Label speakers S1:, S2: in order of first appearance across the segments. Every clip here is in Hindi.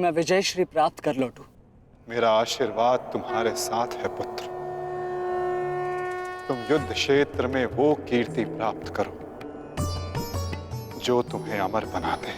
S1: मैं विजय श्री प्राप्त कर लौटूं।
S2: मेरा आशीर्वाद तुम्हारे साथ है पुत्र। तुम युद्ध क्षेत्र में वो कीर्ति प्राप्त करो जो तुम्हें अमर बना दे।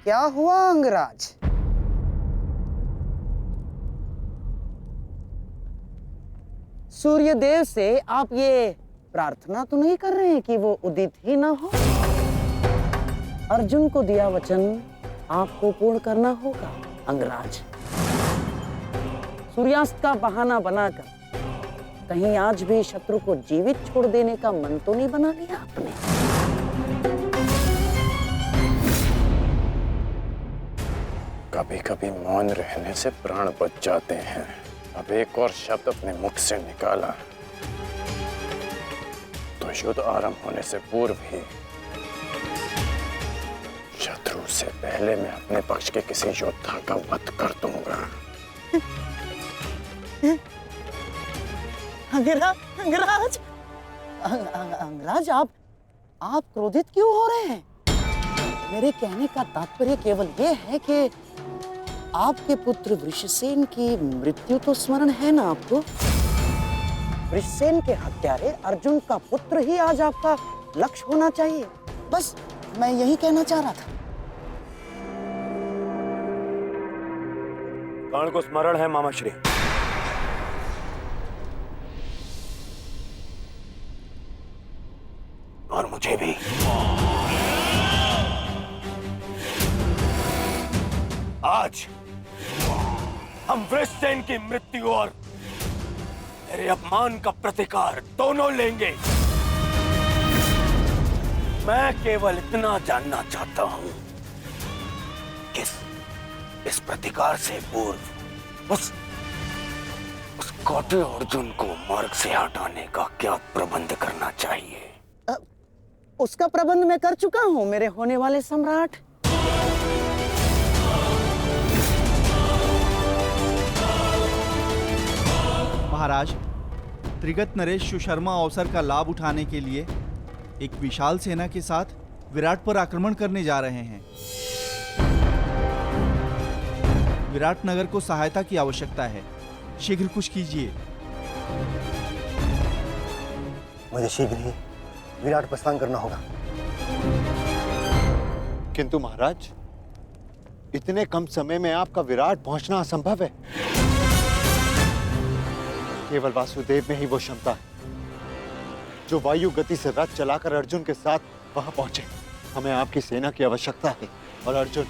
S3: क्या हुआ अंगराज? सूर्यदेव से आप ये प्रार्थना तो नहीं कर रहे हैं कि वो उदित ही ना हो? अर्जुन को दिया वचन आपको पूर्ण करना होगा अंगराज। सूर्यास्त का बहाना बनाकर कहीं आज भी शत्रु को जीवित छोड़ देने का मन तो नहीं बना लिया आपने?
S4: कभी कभी मौन रहने से प्राण बच जाते हैं। अब एक और शब्द अपने मुख से निकाला तो युद्ध आरंभ होने से पूर्व ही शत्रु से पहले मैं अपने पक्ष के किसी योद्धा का वध कर दूंगा।
S3: अंगराज, अंगराज आप क्रोधित क्यों हो रहे हैं? मेरे कहने का तात्पर्य केवल ये है कि आपके पुत्र वृषसेन की मृत्यु तो स्मरण है ना आपको? वृषसेन के हत्यारे अर्जुन का पुत्र ही आज आपका लक्ष्य होना चाहिए। बस मैं यही कहना चाह रहा था।
S4: कर्ण को स्मरण है मामा श्री। और मुझे भी। आज हम वृषसेन की मृत्यु और मेरे अपमान का प्रतिकार दोनों लेंगे। मैं केवल इतना जानना चाहता हूं कि इस प्रतिकार से पूर्व उस कौटे अर्जुन को मार्ग से हटाने का क्या प्रबंध करना चाहिए?
S3: उसका प्रबंध मैं कर चुका हूं मेरे होने वाले सम्राट।
S5: महाराज, त्रिगत नरेश सुशर्मा अवसर का लाभ उठाने के लिए एक विशाल सेना के साथ विराट पर आक्रमण करने जा रहे हैं। विराट नगर को सहायता की आवश्यकता है। शीघ्र कुछ कीजिए।
S6: मुझे शीघ्र ही विराट प्रस्थान करना होगा।
S2: किंतु महाराज, इतने कम समय में आपका विराट पहुंचना असंभव है। केवल वासुदेव में ही वो क्षमता है जो वायु गति से रथ चलाकर अर्जुन के साथ वहां पहुंचे। हमें आपकी सेना की आवश्यकता है और अर्जुन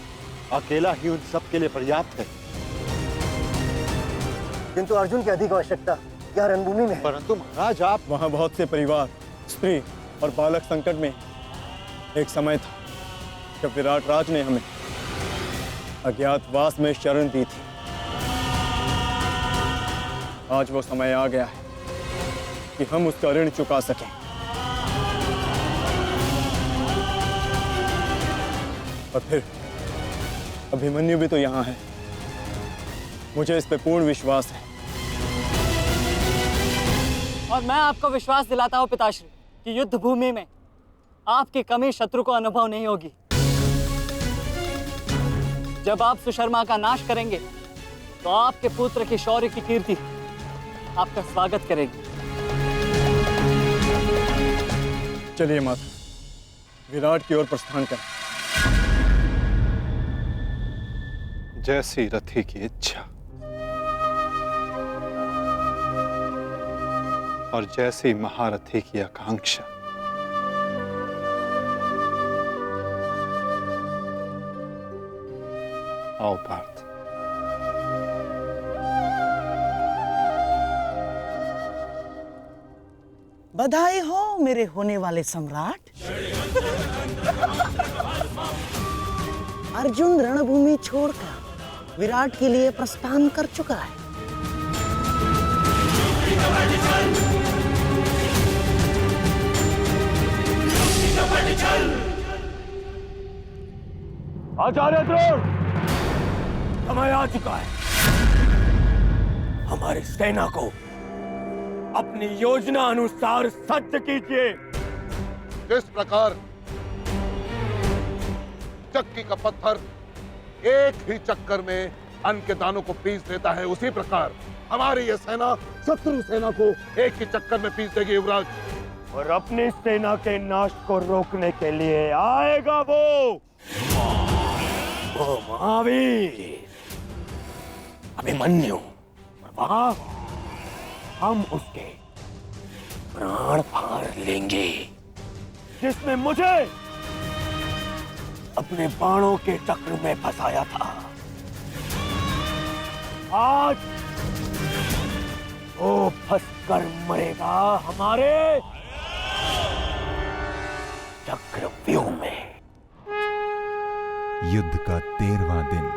S2: अकेला ही उन सब के लिए पर्याप्त है।
S6: किंतु अर्जुन की अधिक आवश्यकता यहाँ रणभूमि में है।
S2: परंतु महाराज, आप
S4: वहां बहुत से परिवार, स्त्री और बालक संकट में। एक समय था जब विराट राज ने हमें अज्ञातवास में शरण दी थी। आज वो समय आ गया है
S1: कि हम उसका ऋण चुका सकें। और फिर अभिमन्यु भी तो यहाँ है। मुझे इस पे पूर्ण विश्वास है।
S7: और मैं आपको विश्वास दिलाता हूँ पिताश्री कि युद्ध भूमि में आपकी कमी शत्रु को अनुभव नहीं होगी। जब आप सुशर्मा का नाश करेंगे तो आपके पुत्र की शौर्य की कीर्ति आपका स्वागत करेगी।
S1: चलिए माता, विराट की ओर प्रस्थान करें।
S2: जैसी रथी की इच्छा और जैसी महारथी की आकांक्षा। आओ पार्थ।
S3: बधाई हो मेरे होने वाले सम्राट। अर्जुन रणभूमि छोड़कर विराट के लिए प्रस्थान कर चुका है।
S4: आचार्य द्रोण, समय आ चुका है। हमारी सेना को अपनी योजना अनुसार सज्ज कीजिए।
S8: जिस प्रकार चक्की का पत्थर एक ही चक्कर में अन्न के दानों को पीस देता है, उसी प्रकार हमारी यह सेना शत्रु सेना को एक ही चक्कर में पीस देगी युवराज।
S4: और अपनी सेना के नाश को रोकने के लिए आएगा वो महावीर अभिमन्यु। और वहां हम उसके प्राण फाड़ लेंगे, जिसने मुझे अपने बाणों के चक्र में फंसाया था। आज वो फंसकर मरेगा हमारे चक्रव्यूह में।
S9: युद्ध का 13वां दिन।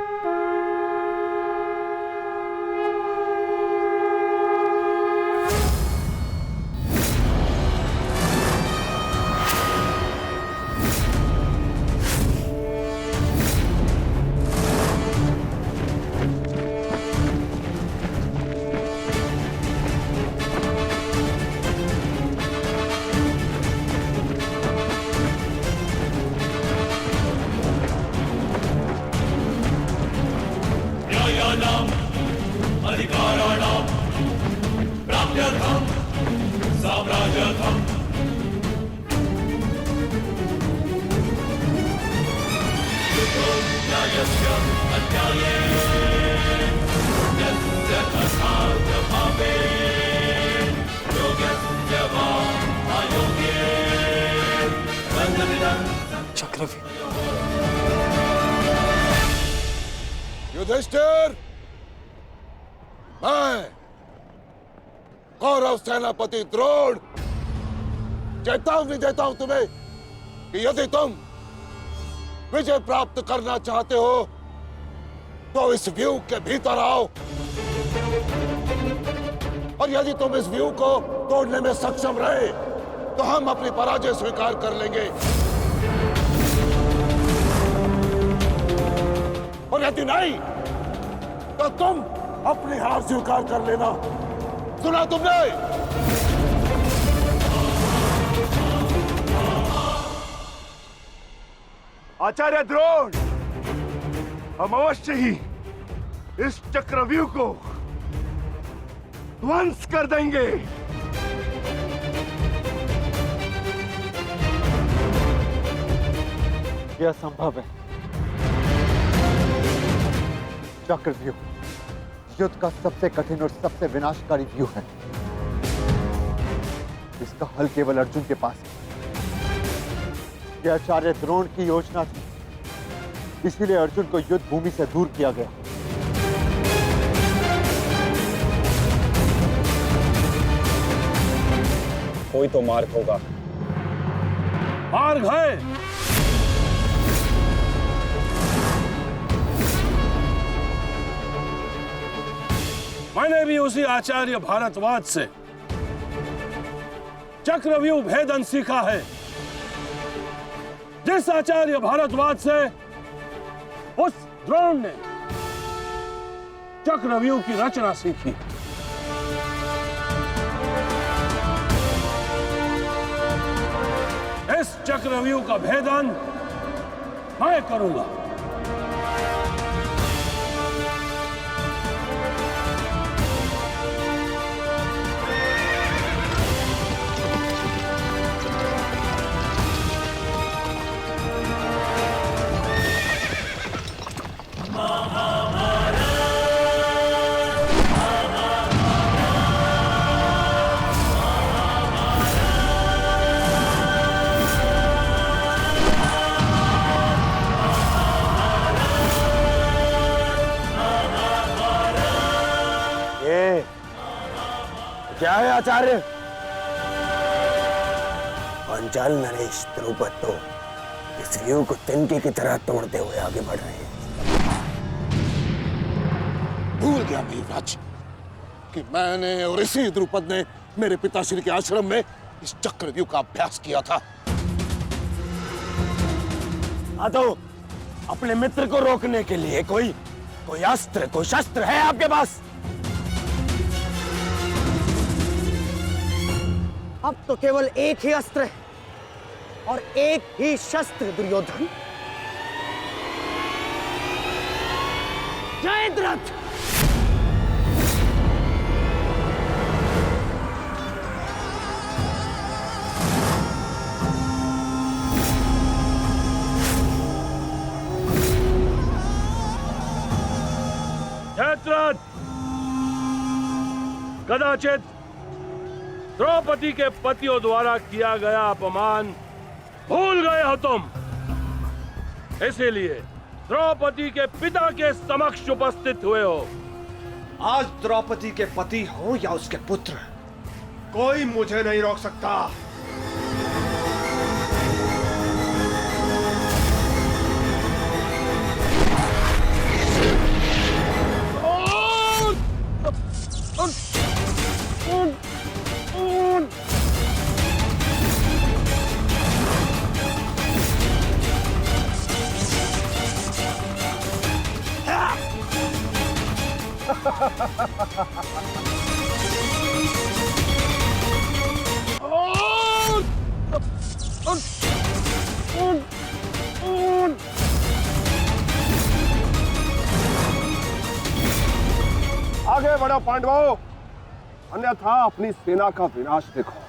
S1: चक्रव्यूह।
S8: युधिष्ठिर, मैं कौरव सेनापति द्रोण चेतावनी देता हूं तुम्हें कि यदि तुम विजय प्राप्त करना चाहते हो तो इस व्यूह के भीतर आओ, और यदि तुम इस व्यूह को तोड़ने में सक्षम रहे तो हम अपनी पराजय स्वीकार कर लेंगे, और यदि नहीं तो तुम अपनी हार स्वीकार कर लेना। सुना तुमने?
S4: आचार्य द्रोण, हम अवश्य ही इस चक्रव्यूह को ध्वंस कर देंगे।
S2: यह संभव है। चक्रव्यूह युद्ध का सबसे कठिन और सबसे विनाशकारी व्यूह है। इसका हल केवल अर्जुन के पास है। यह आचार्य द्रोण की योजना थी, इसीलिए अर्जुन को युद्ध भूमि से दूर किया गया।
S1: कोई तो मार्ग होगा।
S4: मार्ग है। मैंने भी उसी आचार्य भारद्वाज से चक्रव्यूह भेदन सीखा है। जिस आचार्य भारद्वाज से उस द्रोण ने चक्रव्यूह की रचना सीखी। इस चक्रव्यूह का भेदन मैं करूंगा।
S6: क्या है आचार्य? पांचाल नरेश द्रुपद तो इस व्यूह को तिनके की तरह तोड़ते हुए आगे बढ़ रहे हैं।
S8: भूल गया मेघराज कि मैंने और इसी द्रुपद ने मेरे पिताश्री के आश्रम में इस चक्रव्यूह का अभ्यास किया था।
S6: तो अपने मित्र को रोकने के लिए कोई अस्त्र, कोई शस्त्र है आपके पास?
S3: अब तो केवल एक ही अस्त्र है और एक ही शस्त्र दुर्योधन। जयद्रथ!
S4: जयद्रथ, कदाचित द्रौपदी के पतियों द्वारा किया गया अपमान भूल गए हो तुम। इसीलिए द्रौपदी के पिता के समक्ष उपस्थित हुए हो।
S9: आज द्रौपदी के पति हो या उसके पुत्र, कोई मुझे नहीं रोक सकता। आगे बढ़ो पांडवों, अन्यथा अपनी सेना का विनाश देखो।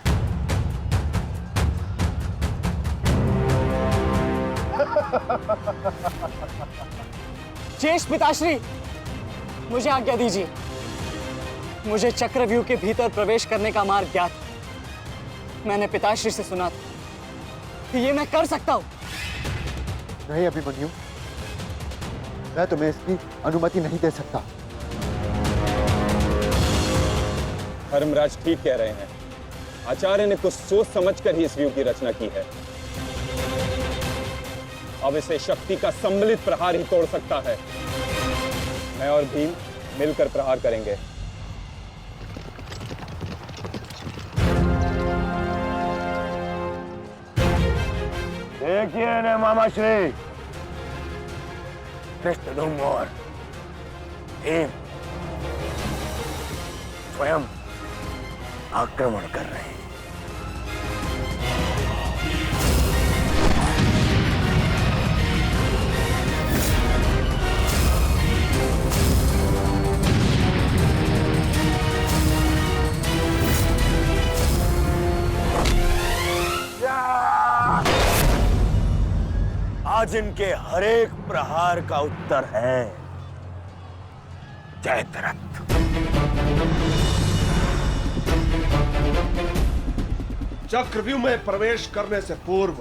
S7: शेष पिताश्री, मुझे आज्ञा दीजिए। मुझे चक्रव्यूह के भीतर प्रवेश करने का मार्ग ज्ञात। मैंने पिताश्री से सुना था कि ये मैं कर सकता हूं।
S2: नहीं अभिमन्यु, मैं तुम्हें इसकी अनुमति नहीं दे सकता।
S1: धर्मराज ठीक कह रहे हैं। आचार्य ने कुछ सोच समझकर ही इस व्यूह की रचना की है। अब इसे शक्ति का सम्मिलित प्रहार ही तोड़ सकता है। मैं और भीम मिलकर प्रहार करेंगे।
S6: देखिए ने मामाश्री, धृष्टद्युम्न और भीम स्वयं आक्रमण कर रहे हैं। आज इनके हर एक प्रहार का उत्तर है जयद्रथ।
S9: चक्रव्यूह में प्रवेश करने से पूर्व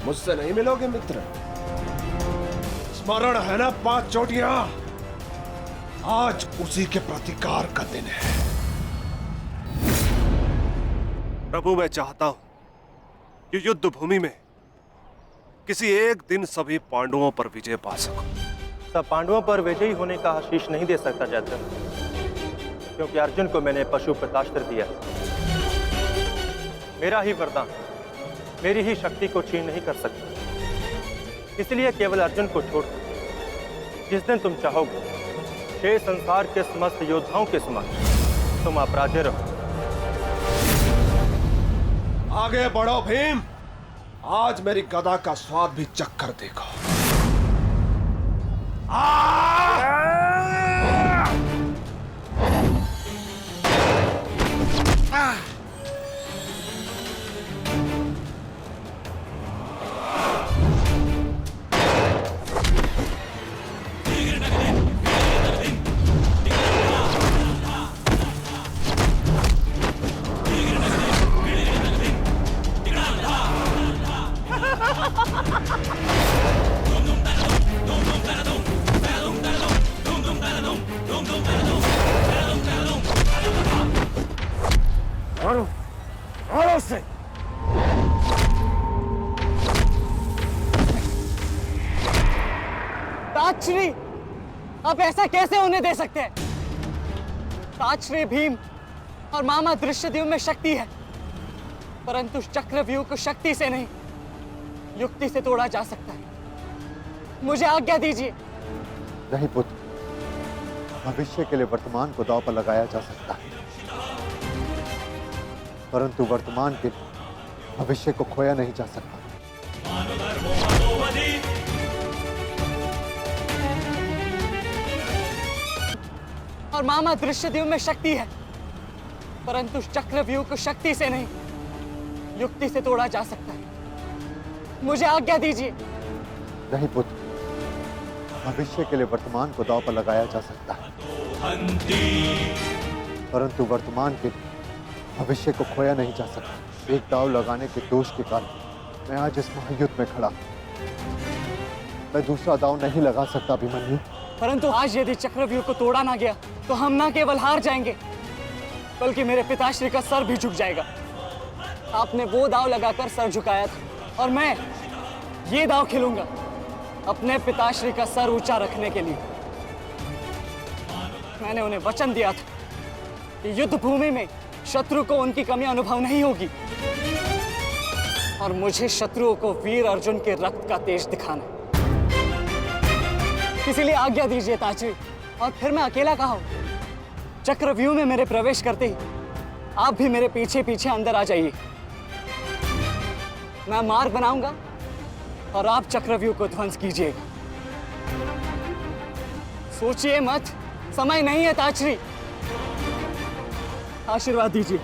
S9: मुझसे नहीं मिलोगे मित्र? स्मरण है ना 5 चोटियां? आज उसी के प्रतिकार का दिन है। प्रभु, मैं चाहता हूं कि युद्ध भूमि में किसी एक दिन सभी पांडवों पर विजय पा सकूं।
S10: सब पांडवों पर विजयी होने का आशीष नहीं दे सकता जयद्रथ, क्योंकि अर्जुन को मैंने पशुपतास्त्र दिया। मेरा ही वरदान मेरी ही शक्ति को छीन नहीं कर सकता। इसलिए केवल अर्जुन को छोड़कर जिस दिन तुम चाहोगे शेष संसार के समस्त योद्धाओं के समक्ष तुम अपराजय रहो।
S8: आगे बढ़ो भीम, आज मेरी गदा का स्वाद भी चख कर देखो।
S6: मारो से।
S7: ताजश्री, आप ऐसा कैसे होने दे सकते हैं? ताजश्री भीम और मामा दृश्यदेव में शक्ति है, परंतु चक्रव्यूह को शक्ति से नहीं युक्ति से तोड़ा जा सकता है। मुझे आज्ञा दीजिए।
S2: नहीं पुत्र, भविष्य के लिए वर्तमान को दांव पर लगाया जा सकता है, परंतु वर्तमान के भविष्य को खोया नहीं जा सकता।
S7: और मामा दृश्यदेव में शक्ति है, परंतु चक्रव्यूह को शक्ति से नहीं युक्ति से तोड़ा जा सकता है। मुझे आज्ञा दीजिए।
S2: नहीं पुत्र, भविष्य के लिए वर्तमान को दांव पर लगाया जा सकता है, परंतु वर्तमान के भविष्य को खोया नहीं जा सकता। एक दांव लगाने के दोष के कारण मैं आज इस महायुद्ध में खड़ा हूं। मैं दूसरा दांव नहीं लगा सकता अभिमन्यु।
S7: परंतु आज यदि चक्रव्यूह को तोड़ा ना गया तो हम ना केवल हार जाएंगे, बल्कि मेरे पिताश्री का सर भी झुक जाएगा। आपने वो दांव लगाकर सर झुकाया था, और मैं ये दांव खेलूंगा अपने पिताश्री का सर ऊंचा रखने के लिए। मैंने उन्हें वचन दिया था कि युद्ध भूमि में शत्रु को उनकी कमी अनुभव नहीं होगी, और मुझे शत्रुओं को वीर अर्जुन के रक्त का तेज दिखाना। इसीलिए आज्ञा दीजिए ताजश्री, और फिर मैं अकेला कहाँ हूं? चक्रव्यूह में मेरे प्रवेश करते ही आप भी मेरे पीछे पीछे अंदर आ जाइए। मैं मार्ग बनाऊंगा और आप चक्रव्यूह को ध्वंस कीजिएगा। सोचिए मत, समय नहीं है ताजश्री। आशीर्वाद दीजिए।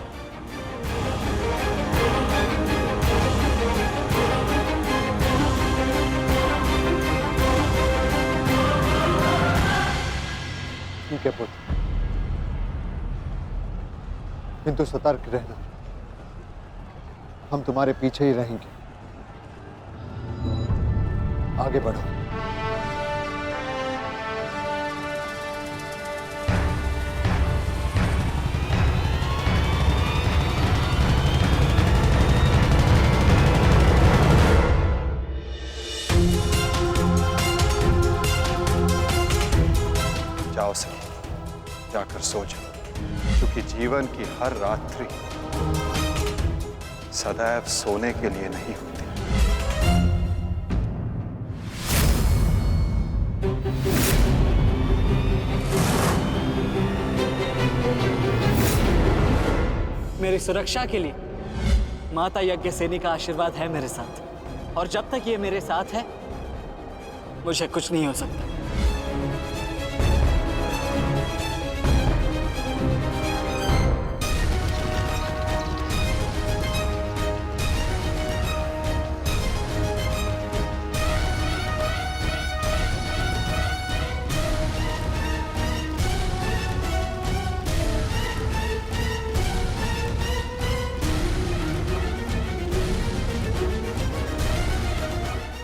S2: ठीक है पुत्र, किंतु सतर्क रहना, हम तुम्हारे पीछे ही रहेंगे। आगे बढ़ो।
S11: जाओ सही, जाकर सो जाओ, क्योंकि जीवन की हर रात्रि सदैव सोने के लिए नहीं होती।
S7: मेरी सुरक्षा के लिए माता यज्ञसेनी का आशीर्वाद है मेरे साथ, और जब तक ये मेरे साथ है मुझे कुछ नहीं हो सकता।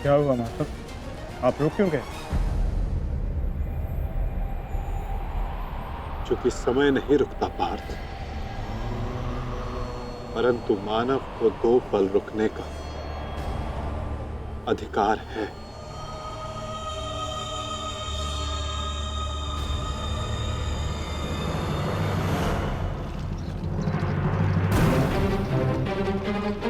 S1: क्या हुआ माता? आप रुक क्यों गए?
S2: चूंकि समय नहीं रुकता पार्थ, परंतु मानव को 2 पल रुकने का अधिकार है।
S3: हैं।